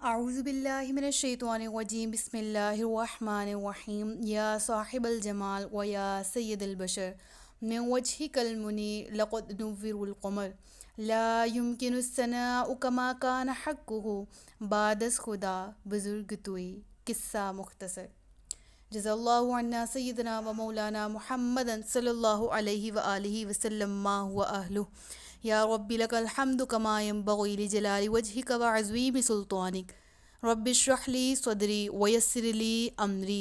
اعوذ باللہ من الشیطان الرجیم بسم اللہ الرحمن الرحیم یا صاحب الجمال و یا سید البشر من وجهك المنیر لقد نور القمر لا يمكن الثناء كما كان حقه بعد از خدا بزرگ توئی قصہ مختصر جزا اللہ عنا سیدنا و مولانا محمد صلی اللہ علیہ وآلہ وسلم ما هو اہلہ یا رب لک الحمد کما ينبغی لجلال وجهک وعظیم سلطانک رب اشرح لی صدری ویسر لی امری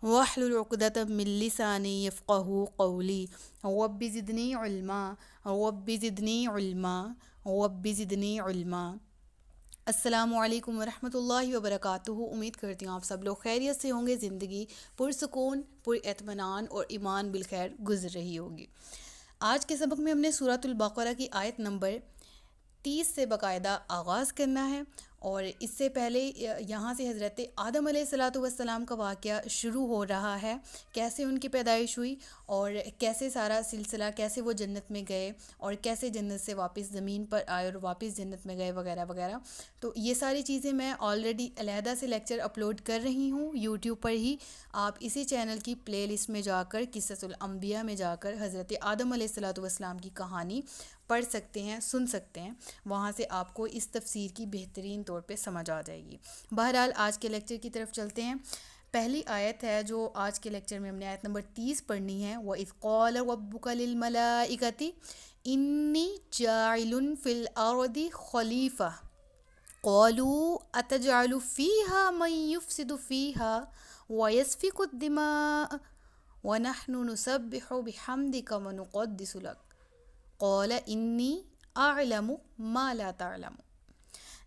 واحلل عقدۃ من لسانی یفقهوا قولی رب زدنی علما رب زدنی علما رب زدنی علما۔ السلام علیکم ورحمۃ اللہ وبرکاتہ۔ امید کرتی ہوں آپ سب لوگ خیریت سے ہوں گے، زندگی پرسکون پر اطمینان اور ایمان بالخیر گزر رہی ہوگی۔ آج کے سبق میں ہم نے سورۃ البقرہ کی آیت نمبر 30 سے باقاعدہ آغاز کرنا ہے، اور اس سے پہلے یہاں سے حضرت آدم علیہ الصلاۃ والسلام کا واقعہ شروع ہو رہا ہے، کیسے ان کی پیدائش ہوئی اور کیسے سارا سلسلہ، کیسے وہ جنت میں گئے اور کیسے جنت سے واپس زمین پر آئے اور واپس جنت میں گئے وغیرہ وغیرہ۔ تو یہ ساری چیزیں میں آلریڈی علیحدہ سے لیکچر اپلوڈ کر رہی ہوں یوٹیوب پر ہی، آپ اسی چینل کی پلے لسٹ میں جا کر قصص الانبیاء میں جا کر حضرت آدم علیہ الصلاۃ والسلام کی کہانی پڑھ سکتے ہیں، سن سکتے ہیں، وہاں سے آپ کو اس تفسیر کی بہترین طور پہ سمجھ آ جائے گی۔ بہرحال آج کے لیکچر کی طرف چلتے ہیں۔ پہلی آیت ہے جو آج کے لیکچر میں ہم نے آیت نمبر 30 پڑھنی ہے، وَإِذْ قَالَ رَبُّكَ لِلْمَلَائِكَةِ إِنِّي جَاعِلٌ فِي الْأَرْضِ خَلِيفَةً قَالُوا أَتَجْعَلُ فِيهَا مَن يُفْسِدُ فِيهَا وَيَسْفِكُ الدِّمَاءَ وَنَحْنُ نُسَبِّحُ بِحَمْدِكَ وَنُقَدِّسُ لَكَ قَالَ إِنِّي أَعْلَمُ مَا لَا تَعْلَمُونَ۔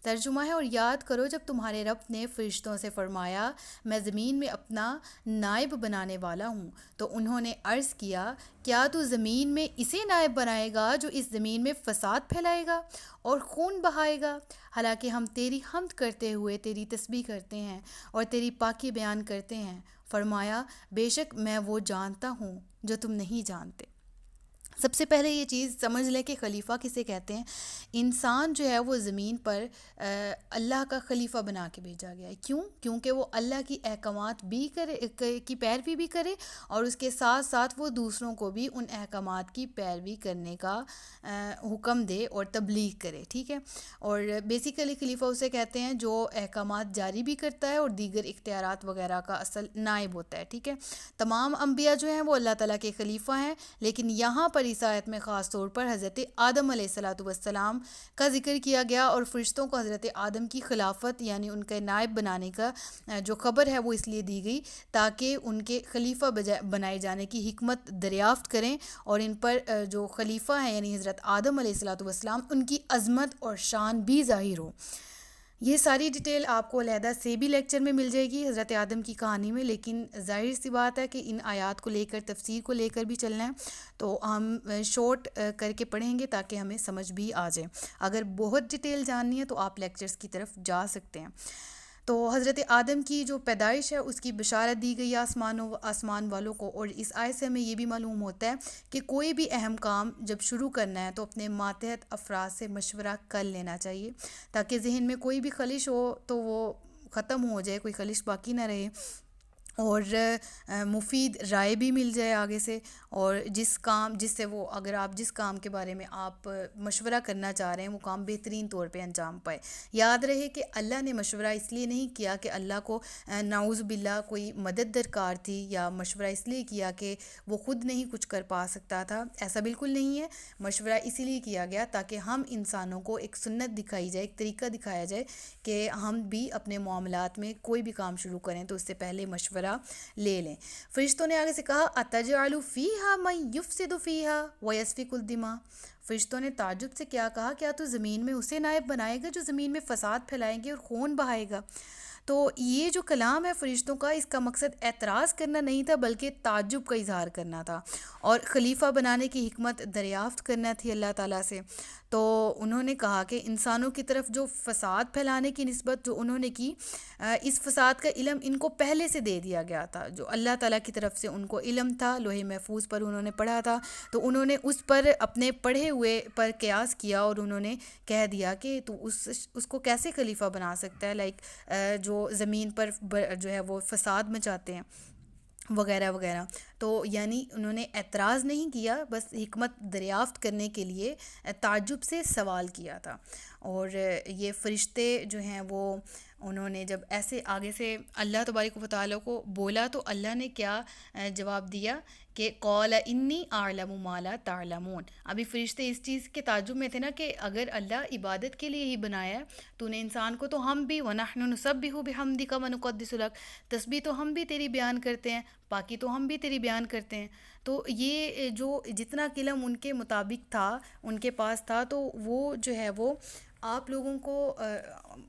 ترجمہ ہے، اور یاد کرو جب تمہارے رب نے فرشتوں سے فرمایا میں زمین میں اپنا نائب بنانے والا ہوں، تو انہوں نے عرض کیا کیا تو زمین میں اسے نائب بنائے گا جو اس زمین میں فساد پھیلائے گا اور خون بہائے گا، حالانکہ ہم تیری حمد کرتے ہوئے تیری تسبیح کرتے ہیں اور تیری پاکی بیان کرتے ہیں۔ فرمایا بے شک میں وہ جانتا ہوں جو تم نہیں جانتے۔ سب سے پہلے یہ چیز سمجھ لیں کہ خلیفہ کسے کہتے ہیں۔ انسان جو ہے وہ زمین پر اللہ کا خلیفہ بنا کے بھیجا گیا ہے۔ کیوں؟ کیونکہ وہ اللہ کی احکامات بھی کی پیروی بھی کرے اور اس کے ساتھ ساتھ وہ دوسروں کو بھی ان احکامات کی پیروی کرنے کا حکم دے اور تبلیغ کرے، ٹھیک ہے۔ اور بیسیکلی خلیفہ اسے کہتے ہیں جو احکامات جاری بھی کرتا ہے اور دیگر اختیارات وغیرہ کا اصل نائب ہوتا ہے، ٹھیک ہے۔ تمام انبیاء جو ہیں وہ اللہ تعالیٰ کے خلیفہ ہیں، لیکن یہاں پر اس آیت میں خاص طور پر حضرت آدم علیہ الصلاۃ والسلام کا ذکر کیا گیا، اور فرشتوں کو حضرت آدم کی خلافت یعنی ان کے نائب بنانے کا جو خبر ہے وہ اس لیے دی گئی تاکہ ان کے خلیفہ بنائے جانے کی حکمت دریافت کریں، اور ان پر جو خلیفہ ہیں یعنی حضرت آدم علیہ الصلاۃ والسلام ان کی عظمت اور شان بھی ظاہر ہو۔ یہ ساری ڈیٹیل آپ کو علیحدہ سے بھی لیکچر میں مل جائے گی حضرت آدم کی کہانی میں، لیکن ظاہر سی بات ہے کہ ان آیات کو لے کر تفسیر کو لے کر بھی چلنا ہے، تو ہم شارٹ کر کے پڑھیں گے تاکہ ہمیں سمجھ بھی آ جائے۔ اگر بہت ڈیٹیل جاننی ہے تو آپ لیکچرز کی طرف جا سکتے ہیں۔ تو حضرت آدم کی جو پیدائش ہے اس کی بشارت دی گئی آسمان والوں کو، اور اس آیت سے ہمیں یہ بھی معلوم ہوتا ہے کہ کوئی بھی اہم کام جب شروع کرنا ہے تو اپنے ماتحت افراد سے مشورہ کر لینا چاہیے تاکہ ذہن میں کوئی بھی خلش ہو تو وہ ختم ہو جائے، کوئی خلش باقی نہ رہے، اور مفید رائے بھی مل جائے آگے سے، اور جس سے وہ اگر آپ جس کام کے بارے میں آپ مشورہ کرنا چاہ رہے ہیں وہ کام بہترین طور پہ انجام پائے۔ یاد رہے کہ اللہ نے مشورہ اس لیے نہیں کیا کہ اللہ کو نعوذ باللہ کوئی مدد درکار تھی، یا مشورہ اس لیے کیا کہ وہ خود نہیں کچھ کر پا سکتا تھا، ایسا بالکل نہیں ہے۔ مشورہ اسی لیے کیا گیا تاکہ ہم انسانوں کو ایک سنت دکھائی جائے، ایک طریقہ دکھایا جائے کہ ہم بھی اپنے معاملات میں کوئی بھی کام شروع کریں تو اس سے پہلے مشورہ لے لیں۔ فرشتوں نے آگے سے کہا اتجعل فیہا من یفسد فیہا ویسفک الدماء۔ فرشتوں نے تعجب سے کیا کہا، کیا تو زمین میں اسے نائب بنائے گا جو زمین میں فساد پھیلائیں گے اور خون بہائے گا؟ تو یہ جو کلام ہے فرشتوں کا، اس کا مقصد اعتراض کرنا نہیں تھا بلکہ تعجب کا اظہار کرنا تھا، اور خلیفہ بنانے کی حکمت دریافت کرنا تھی اللہ تعالیٰ سے۔ تو انہوں نے کہا کہ انسانوں کی طرف جو فساد پھیلانے کی نسبت جو انہوں نے کی، اس فساد کا علم ان کو پہلے سے دے دیا گیا تھا، جو اللہ تعالیٰ کی طرف سے ان کو علم تھا، لوح محفوظ پر انہوں نے پڑھا تھا، تو انہوں نے اس پر اپنے پڑھے ہوئے پر قیاس کیا، اور انہوں نے کہہ دیا کہ تو اس کو کیسے خلیفہ بنا سکتا ہے، لائک جو زمین پر جو ہے وہ فساد مچاتے ہیں وغیرہ وغیرہ۔ تو یعنی انہوں نے اعتراض نہیں کیا، بس حکمت دریافت کرنے کے لیے تعجب سے سوال کیا تھا۔ اور یہ فرشتے جو ہیں وہ انہوں نے جب ایسے آگے سے اللہ تبارک و تعالیٰ کو بولا، تو اللہ نے کیا جواب دیا کہ قال انی اعلم ما لا تعلمون۔ ابھی فرشتے اس چیز کے تعجب میں تھے نا کہ اگر اللہ عبادت کے لیے ہی بنایا ہے تو نے انسان کو، تو ہم بھی وَنَحْنُ نُسَبِّحُ بِحَمْدِكَ وَنُقَدِّسُ لَكَ، تسبیح تو ہم بھی تیری بیان کرتے ہیں، پاکی تو ہم بھی تیری بیان کرتے ہیں۔ تو یہ جو جتنا علم ان کے مطابق تھا، ان کے پاس تھا، تو وہ جو ہے وہ آپ لوگوں کو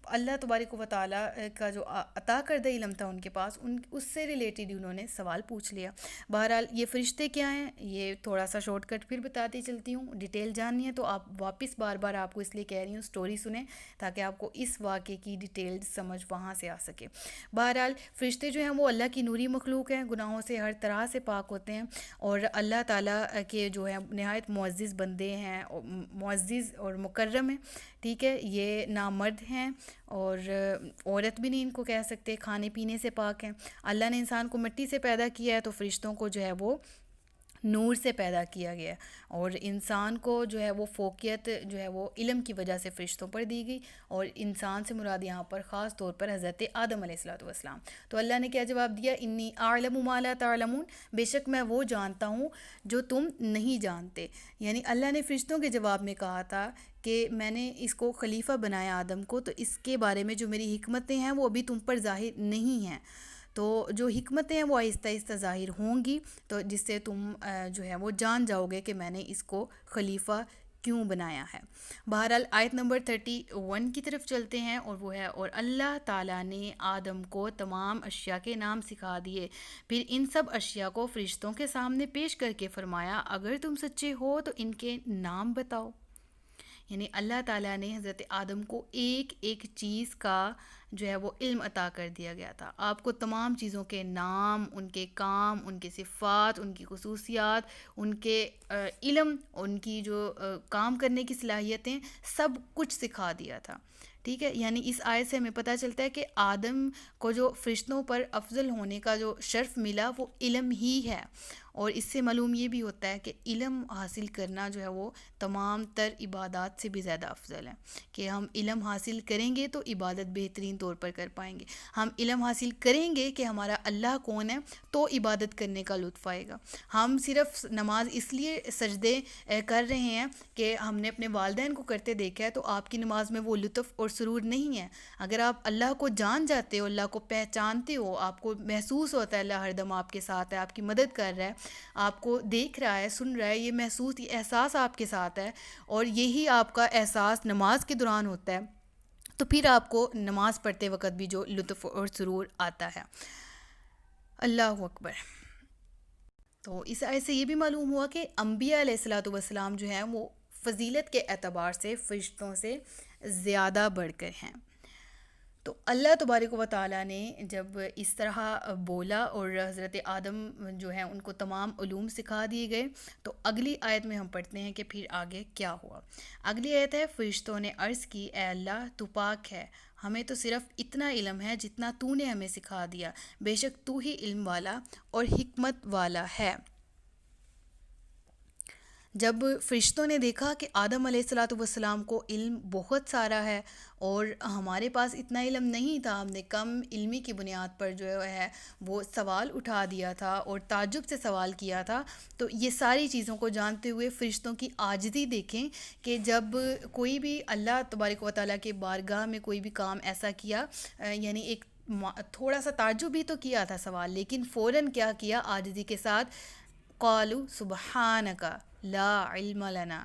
اللہ تبارک و تعالیٰ کا جو عطا کردہ علم تھا ان کے پاس، اس سے ریلیٹڈ انہوں نے سوال پوچھ لیا۔ بہرحال یہ فرشتے کیا ہیں، یہ تھوڑا سا شارٹ کٹ پھر بتاتی چلتی ہوں، ڈیٹیل جاننی ہے تو آپ واپس بار بار آپ کو اس لیے کہہ رہی ہوں سٹوری سنیں تاکہ آپ کو اس واقعے کی ڈیٹیل سمجھ وہاں سے آ سکے۔ بہرحال فرشتے جو ہیں وہ اللہ کی نوری مخلوق ہیں، گناہوں سے ہر طرح سے پاک ہوتے ہیں، اور اللہ تعالیٰ کے جو ہے نہایت معزز بندے ہیں، معزز اور مکرم ہیں، ٹھیک ہے۔ یہ نامرد ہیں اور عورت بھی نہیں ان کو کہہ سکتے، کھانے پینے سے پاک ہیں۔ اللہ نے انسان کو مٹی سے پیدا کیا ہے، تو فرشتوں کو جو ہے وہ نور سے پیدا کیا گیا، اور انسان کو جو ہے وہ فوقیت جو ہے وہ علم کی وجہ سے فرشتوں پر دی گئی، اور انسان سے مراد یہاں پر خاص طور پر حضرت آدم علیہ السلام۔ تو اللہ نے کیا جواب دیا، انی اعلم ما لا تعلمون، بے شک میں وہ جانتا ہوں جو تم نہیں جانتے۔ یعنی اللہ نے فرشتوں کے جواب میں کہا تھا کہ میں نے اس کو خلیفہ بنایا آدم کو، تو اس کے بارے میں جو میری حکمتیں ہیں وہ ابھی تم پر ظاہر نہیں ہیں، تو جو حکمتیں ہیں وہ آہستہ آہستہ ظاہر ہوں گی، تو جس سے تم جو ہے وہ جان جاؤ گے کہ میں نے اس کو خلیفہ کیوں بنایا ہے۔ بہرحال آیت نمبر 31 کی طرف چلتے ہیں، اور وہ ہے، اور اللہ تعالیٰ نے آدم کو تمام اشیاء کے نام سکھا دیے، پھر ان سب اشیاء کو فرشتوں کے سامنے پیش کر کے فرمایا اگر تم سچے ہو تو ان کے نام بتاؤ۔ یعنی اللہ تعالیٰ نے حضرت آدم کو ایک ایک چیز کا جو ہے وہ علم عطا کر دیا گیا تھا، آپ کو تمام چیزوں کے نام، ان کے کام، ان کے صفات، ان کی خصوصیات، ان کے علم، ان کی جو کام کرنے کی صلاحیتیں، سب کچھ سکھا دیا تھا، ٹھیک ہے۔ یعنی اس آیت سے ہمیں پتہ چلتا ہے کہ آدم کو جو فرشتوں پر افضل ہونے کا جو شرف ملا وہ علم ہی ہے، اور اس سے معلوم یہ بھی ہوتا ہے کہ علم حاصل کرنا جو ہے وہ تمام تر عبادات سے بھی زیادہ افضل ہے، کہ ہم علم حاصل کریں گے تو عبادت بہترین طور پر کر پائیں گے، ہم علم حاصل کریں گے کہ ہمارا اللہ کون ہے تو عبادت کرنے کا لطف آئے گا۔ ہم صرف نماز اس لیے سجدے کر رہے ہیں کہ ہم نے اپنے والدین کو کرتے دیکھا ہے، تو آپ کی نماز میں وہ لطف اور سرور نہیں ہے۔ اگر آپ اللہ کو جان جاتے ہو، اللہ کو پہچانتے ہو، آپ کو محسوس ہوتا ہے اللہ ہر دم آپ کے ساتھ ہے، آپ کی مدد کر رہا ہے، آپ کو دیکھ رہا ہے، سن رہا ہے، یہ محسوس، یہ احساس آپ کے ساتھ ہے، اور یہی آپ کا احساس نماز کے دوران ہوتا ہے، تو پھر آپ کو نماز پڑھتے وقت بھی جو لطف اور سرور آتا ہے۔ اللہ اکبر۔ تو اس آیت سے یہ بھی معلوم ہوا کہ انبیاء علیہ السلام جو ہیں وہ فضیلت کے اعتبار سے فرشتوں سے زیادہ بڑھ کر ہیں۔ تو اللہ تبارک و تعالیٰ نے جب اس طرح بولا اور حضرت آدم جو ہیں ان کو تمام علوم سکھا دیے گئے، تو اگلی آیت میں ہم پڑھتے ہیں کہ پھر آگے کیا ہوا۔ اگلی آیت ہے، فرشتوں نے عرض کی اے اللہ تو پاک ہے، ہمیں تو صرف اتنا علم ہے جتنا تو نے ہمیں سکھا دیا، بے شک تو ہی علم والا اور حکمت والا ہے۔ جب فرشتوں نے دیکھا کہ آدم علیہ السلام کو علم بہت سارا ہے اور ہمارے پاس اتنا علم نہیں تھا، ہم نے کم علمی کی بنیاد پر جو ہے وہ سوال اٹھا دیا تھا اور تعجب سے سوال کیا تھا، تو یہ ساری چیزوں کو جانتے ہوئے فرشتوں کی عاجزی دیکھیں کہ جب کوئی بھی اللہ تبارک و تعالیٰ کے بارگاہ میں کوئی بھی کام ایسا کیا، یعنی ایک تھوڑا سا تعجب بھی تو کیا تھا سوال، لیکن فوراً کیا کیا، عاجزی کے ساتھ قالوا سبحانک لا علم لنا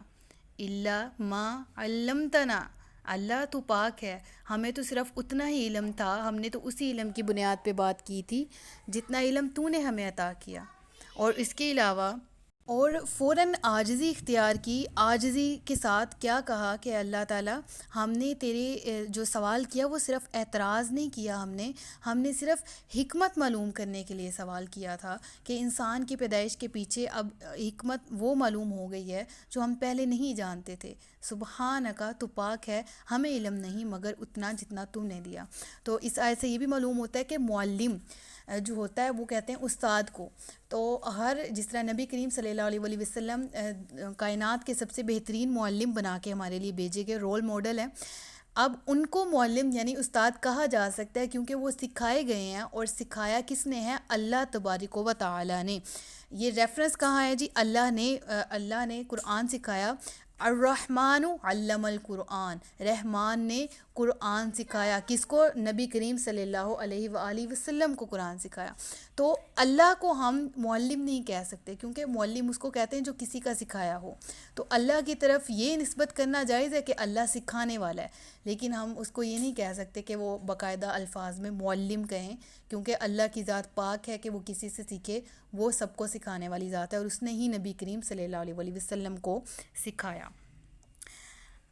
الا ما علمتنا اللہ تو پاک ہے، ہمیں تو صرف اتنا ہی علم تھا، ہم نے تو اسی علم کی بنیاد پہ بات کی تھی جتنا علم تو نے ہمیں عطا کیا، اور اس کے علاوہ اور فوراً عاجزی اختیار کی، عاجزی کے ساتھ کیا کہا کہ اللہ تعالیٰ ہم نے تیرے جو سوال کیا وہ صرف اعتراض نہیں کیا، ہم نے صرف حکمت معلوم کرنے کے لیے سوال کیا تھا کہ انسان کی پیدائش کے پیچھے اب حکمت وہ معلوم ہو گئی ہے جو ہم پہلے نہیں جانتے تھے۔ سبحانکا، تو پاک ہے، ہمیں علم نہیں مگر اتنا جتنا تم نے دیا۔ تو اس آیت سے یہ بھی معلوم ہوتا ہے کہ معلم جو ہوتا ہے وہ کہتے ہیں استاد کو، تو جس طرح نبی کریم صلی اللہ علیہ وآلہ وسلم کائنات کے سب سے بہترین معلم بنا کے ہمارے لیے بھیجے گئے، رول ماڈل ہیں، اب ان کو معلم یعنی استاد کہا جا سکتا ہے کیونکہ وہ سکھائے گئے ہیں، اور سکھایا کس نے ہے؟ اللہ تبارک و تعالی نے۔ یہ ریفرنس کہاں ہے جی؟ اللہ نے قرآن سکھایا، الرحمن علم القرآن، رحمان نے قرآن سکھایا، کس کو؟ نبی کریم صلی اللہ علیہ وآلہ وسلم کو قرآن سکھایا۔ تو اللہ کو ہم معلم نہیں کہہ سکتے، کیونکہ معلم اس کو کہتے ہیں جو کسی کا سکھایا ہو، تو اللہ کی طرف یہ نسبت کرنا جائز ہے کہ اللہ سکھانے والا ہے، لیکن ہم اس کو یہ نہیں کہہ سکتے کہ وہ باقاعدہ الفاظ میں معلم کہیں، کیونکہ اللہ کی ذات پاک ہے کہ وہ کسی سے سیکھے، وہ سب کو سکھانے والی ذات ہے، اور اس نے ہی نبی کریم صلی اللہ علیہ وآلہ وسلم کو سکھایا۔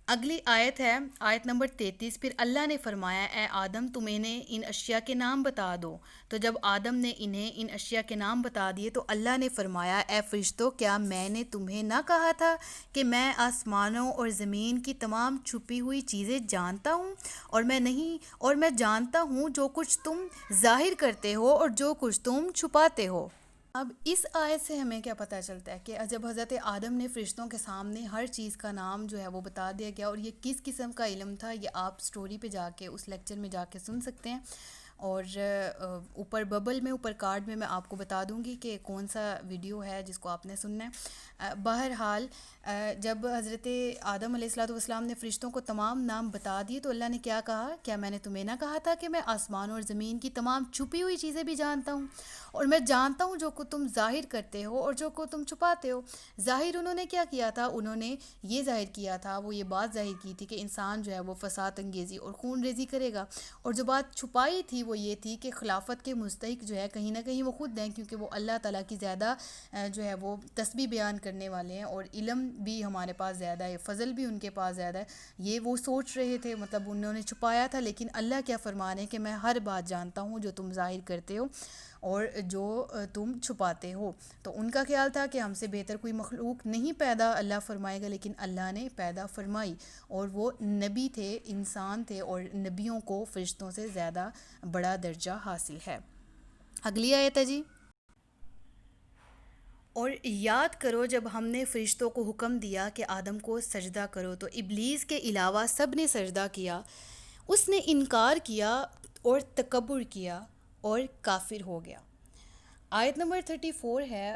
اگلی آیت ہے آیت نمبر 33، پھر اللہ نے فرمایا اے آدم تم انہیں ان اشیاء کے نام بتا دو، تو جب آدم نے انہیں ان اشیاء کے نام بتا دیے تو اللہ نے فرمایا اے فرشتوں کیا میں نے تمہیں نہ کہا تھا کہ میں آسمانوں اور زمین کی تمام چھپی ہوئی چیزیں جانتا ہوں، اور میں جانتا ہوں جو کچھ تم ظاہر کرتے ہو اور جو کچھ تم چھپاتے ہو۔ اب اس آیت سے ہمیں کیا پتہ چلتا ہے کہ جب حضرت آدم نے فرشتوں کے سامنے ہر چیز کا نام جو ہے وہ بتا دیا گیا، اور یہ کس قسم کا علم تھا یہ آپ سٹوری پہ جا کے اس لیکچر میں جا کے سن سکتے ہیں، اور اوپر ببل میں، اوپر کارڈ میں آپ کو بتا دوں گی کہ کون سا ویڈیو ہے جس کو آپ نے سننا ہے۔ بہرحال جب حضرت آدم علیہ السلام نے فرشتوں کو تمام نام بتا دیے تو اللہ نے کیا کہا؟ کیا میں نے تمہیں نہ کہا تھا کہ میں آسمان اور زمین کی تمام چھپی ہوئی چیزیں بھی جانتا ہوں، اور میں جانتا ہوں جو کو تم ظاہر کرتے ہو اور جو کو تم چھپاتے ہو۔ ظاہر انہوں نے کیا کیا تھا؟ انہوں نے یہ ظاہر کیا تھا، وہ یہ بات ظاہر کی تھی کہ انسان جو ہے وہ فساد انگیزی اور خون ریزی کرے گا، اور جو بات چھپائی تھی وہ یہ تھی کہ خلافت کے مستحق جو ہے کہیں نہ کہیں وہ خود ہیں، کیونکہ وہ اللہ تعالیٰ کی زیادہ جو ہے وہ تسبیح بیان کرنے والے ہیں، اور علم بھی ہمارے پاس زیادہ ہے، فضل بھی ان کے پاس زیادہ ہے، یہ وہ سوچ رہے تھے، مطلب انہوں نے چھپایا تھا، لیکن اللہ کیا فرمان ہے کہ میں ہر بات جانتا ہوں جو تم ظاہر کرتے ہو اور جو تم چھپاتے ہو۔ تو ان کا خیال تھا کہ ہم سے بہتر کوئی مخلوق نہیں پیدا اللہ فرمائے گا، لیکن اللہ نے پیدا فرمائی، اور وہ نبی تھے، انسان تھے، اور نبیوں کو فرشتوں سے زیادہ بڑا درجہ حاصل ہے۔ اگلی آیت ہے جی، اور یاد کرو جب ہم نے فرشتوں کو حکم دیا کہ آدم کو سجدہ کرو تو ابلیس کے علاوہ سب نے سجدہ کیا، اس نے انکار کیا اور تکبر کیا اور کافر ہو گیا۔ آیت نمبر 34 ہے،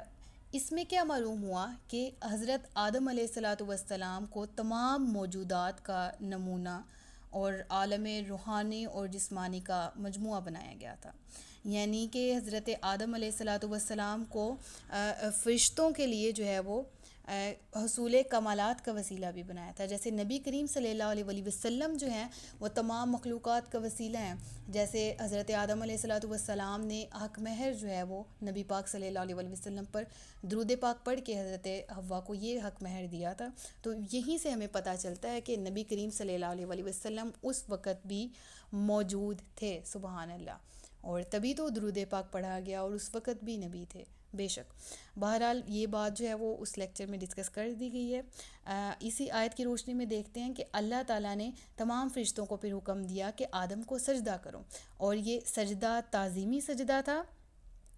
اس میں کیا معلوم ہوا کہ حضرت آدم علیہ السلام کو تمام موجودات کا نمونہ اور عالم روحانی اور جسمانی کا مجموعہ بنایا گیا تھا، یعنی کہ حضرت آدم علیہ السلام کو فرشتوں کے لیے جو ہے وہ حصول کمالات کا وسیلہ بھی بنایا تھا، جیسے نبی کریم صلی اللہ علیہ وآلہ وسلم جو ہیں وہ تمام مخلوقات کا وسیلہ ہیں، جیسے حضرت آدم علیہ السلام نے حق مہر جو ہے وہ نبی پاک صلی اللہ علیہ وآلہ وسلم پر درود پاک پڑھ کے حضرت حوا کو یہ حق مہر دیا تھا۔ تو یہیں سے ہمیں پتہ چلتا ہے کہ نبی کریم صلی اللہ علیہ وآلہ وسلم اس وقت بھی موجود تھے، سبحان اللہ، اور تبھی تو درود پاک پڑھا گیا، اور اس وقت بھی نبی تھے بے شک۔ بہرحال یہ بات جو ہے وہ اس لیکچر میں ڈسکس کر دی گئی ہے۔ اسی آیت کی روشنی میں دیکھتے ہیں کہ اللہ تعالیٰ نے تمام فرشتوں کو پھر حکم دیا کہ آدم کو سجدہ کرو، اور یہ سجدہ تعظیمی سجدہ تھا۔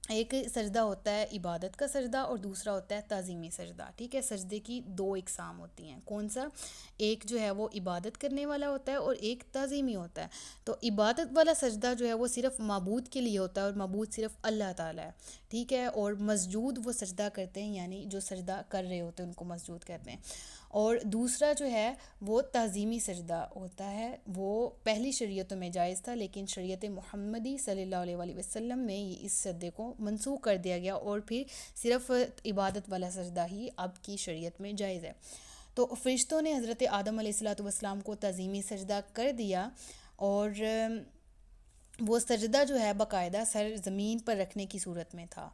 ایک سجدہ ہوتا ہے عبادت کا سجدہ اور دوسرا ہوتا ہے تعظیمی سجدہ، ٹھیک ہے؟ سجدے کی دو اقسام ہوتی ہیں، کون سا؟ ایک جو ہے وہ عبادت کرنے والا ہوتا ہے اور ایک تعظیمی ہوتا ہے۔ تو عبادت والا سجدہ جو ہے وہ صرف معبود کے لیے ہوتا ہے، اور معبود صرف اللہ تعالیٰ ہے، ٹھیک ہے؟ اور مسجود وہ سجدہ کرتے ہیں، یعنی جو سجدہ کر رہے ہوتے ہیں ان کو مسجود کہتے ہیں۔ اور دوسرا جو ہے وہ تعظیمی سجدہ ہوتا ہے، وہ پہلی شریعتوں میں جائز تھا، لیکن شریعت محمدی صلی اللہ علیہ وآلہ وسلم میں اس سجدے کو منسوخ کر دیا گیا، اور پھر صرف عبادت والا سجدہ ہی اب کی شریعت میں جائز ہے۔ تو فرشتوں نے حضرت آدم علیہ الصلوۃ والسلام کو تعظیمی سجدہ کر دیا، اور وہ سجدہ جو ہے باقاعدہ سر زمین پر رکھنے کی صورت میں تھا،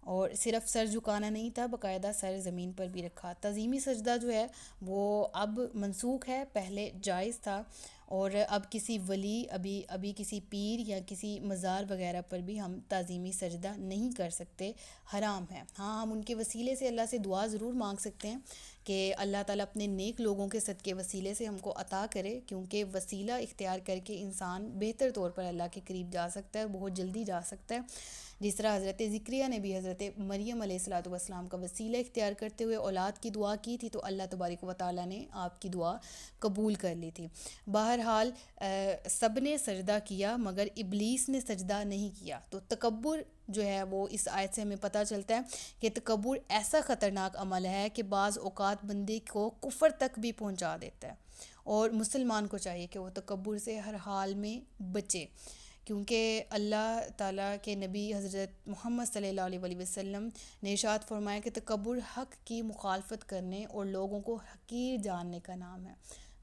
اور صرف سر جھکانا نہیں تھا، باقاعدہ سر زمین پر بھی رکھا۔ تعظیمی سجدہ جو ہے وہ اب منسوخ ہے، پہلے جائز تھا، اور اب کسی ولی ابھی کسی پیر یا کسی مزار وغیرہ پر بھی ہم تعظیمی سجدہ نہیں کر سکتے، حرام ہے۔ ہاں، ہم ان کے وسیلے سے اللہ سے دعا ضرور مانگ سکتے ہیں کہ اللہ تعالیٰ اپنے نیک لوگوں کے صدقے وسیلے سے ہم کو عطا کرے، کیونکہ وسیلہ اختیار کر کے انسان بہتر طور پر اللہ کے قریب جا سکتا ہے، بہت جلدی جا سکتا ہے۔ جس طرح حضرت ذکریہ نے بھی حضرت مریم علیہ الصلوۃ والسلام کا وسیلہ اختیار کرتے ہوئے اولاد کی دعا کی تھی، تو اللہ تبارک و تعالیٰ نے آپ کی دعا قبول کر لی تھی۔ بہرحال سب نے سجدہ کیا مگر ابلیس نے سجدہ نہیں کیا۔ تو تکبر جو ہے وہ اس آیت سے ہمیں پتہ چلتا ہے کہ تکبر ایسا خطرناک عمل ہے کہ بعض اوقات بندے کو کفر تک بھی پہنچا دیتا ہے، اور مسلمان کو چاہیے کہ وہ تکبر سے ہر حال میں بچے، کیونکہ اللہ تعالیٰ کے نبی حضرت محمد صلی اللہ علیہ وسلم نے ارشاد فرمایا کہ تکبر حق کی مخالفت کرنے اور لوگوں کو حقیر جاننے کا نام ہے۔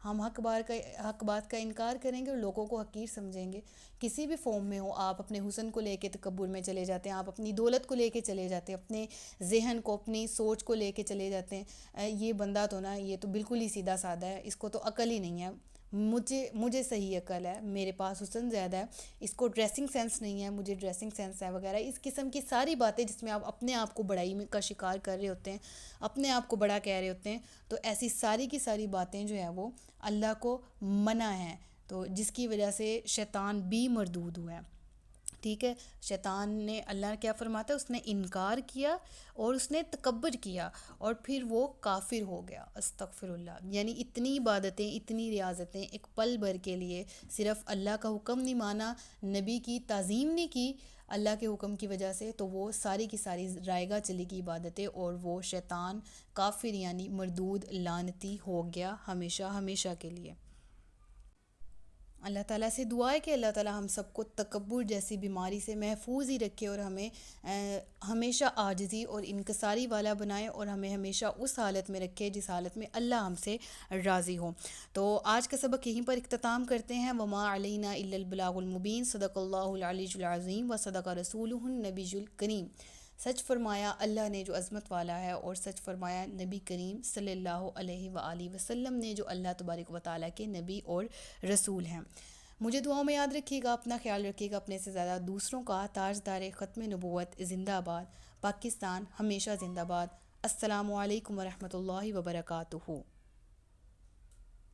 ہم حق بات کا انکار کریں گے اور لوگوں کو حقیر سمجھیں گے، کسی بھی فارم میں ہو، آپ اپنے حسن کو لے کے تکبر میں چلے جاتے ہیں، آپ اپنی دولت کو لے کے چلے جاتے ہیں، اپنے ذہن کو، اپنی سوچ کو لے کے چلے جاتے ہیں، یہ بندہ تو نا، یہ تو بالکل ہی سیدھا سادہ ہے، اس کو تو عقل ہی نہیں ہے، مجھے صحیح عقل ہے، میرے پاس حسن زیادہ ہے، اس کو ڈریسنگ سینس نہیں ہے، مجھے ڈریسنگ سینس ہے وغیرہ، اس قسم کی ساری باتیں جس میں آپ اپنے آپ کو بڑائی میں کا شکار کر رہے ہوتے ہیں، اپنے آپ کو بڑا کہہ رہے ہوتے ہیں، تو ایسی ساری کی ساری باتیں جو ہیں وہ اللہ کو منع ہیں، تو جس کی وجہ سے شیطان بھی مردود ہوا ہے۔ ٹھیک ہے، شیطان نے، اللہ کیا فرماتا ہے، اس نے انکار کیا اور اس نے تکبر کیا، اور پھر وہ کافر ہو گیا۔ استغفر اللہ، یعنی اتنی عبادتیں، اتنی ریاضتیں ایک پل بھر کے لیے صرف اللہ کا حکم نہیں مانا، نبی کی تعظیم نہیں کی اللہ کے حکم کی وجہ سے، تو وہ ساری کی ساری رائے گاہ چلی گئی عبادتیں، اور وہ شیطان کافر یعنی مردود لعنتی ہو گیا ہمیشہ ہمیشہ کے لیے۔ اللہ تعالیٰ سے دعا ہے کہ اللہ تعالیٰ ہم سب کو تکبر جیسی بیماری سے محفوظ ہی رکھے، اور ہمیں ہمیشہ عاجزی اور انکساری والا بنائے، اور ہمیں ہمیشہ اس حالت میں رکھے جس حالت میں اللہ ہم سے راضی ہو۔ تو آج کا سبق یہیں پر اختتام کرتے ہیں۔ وما علینا الا البلاغ المبین، صدق اللہ العلی العظیم و صدق رسولہ النبی الکریم۔ سچ فرمایا اللہ نے جو عظمت والا ہے، اور سچ فرمایا نبی کریم صلی اللہ علیہ وآلہ وسلم نے جو اللہ تبارک و تعالیٰ کے نبی اور رسول ہیں۔ مجھے دعاؤں میں یاد رکھیے گا، اپنا خیال رکھیے گا، اپنے سے زیادہ دوسروں کا۔ تاجدار ختم نبوت زندہ باد، پاکستان ہمیشہ زندہ باد۔ السلام علیکم ورحمۃ اللہ وبرکاتہ۔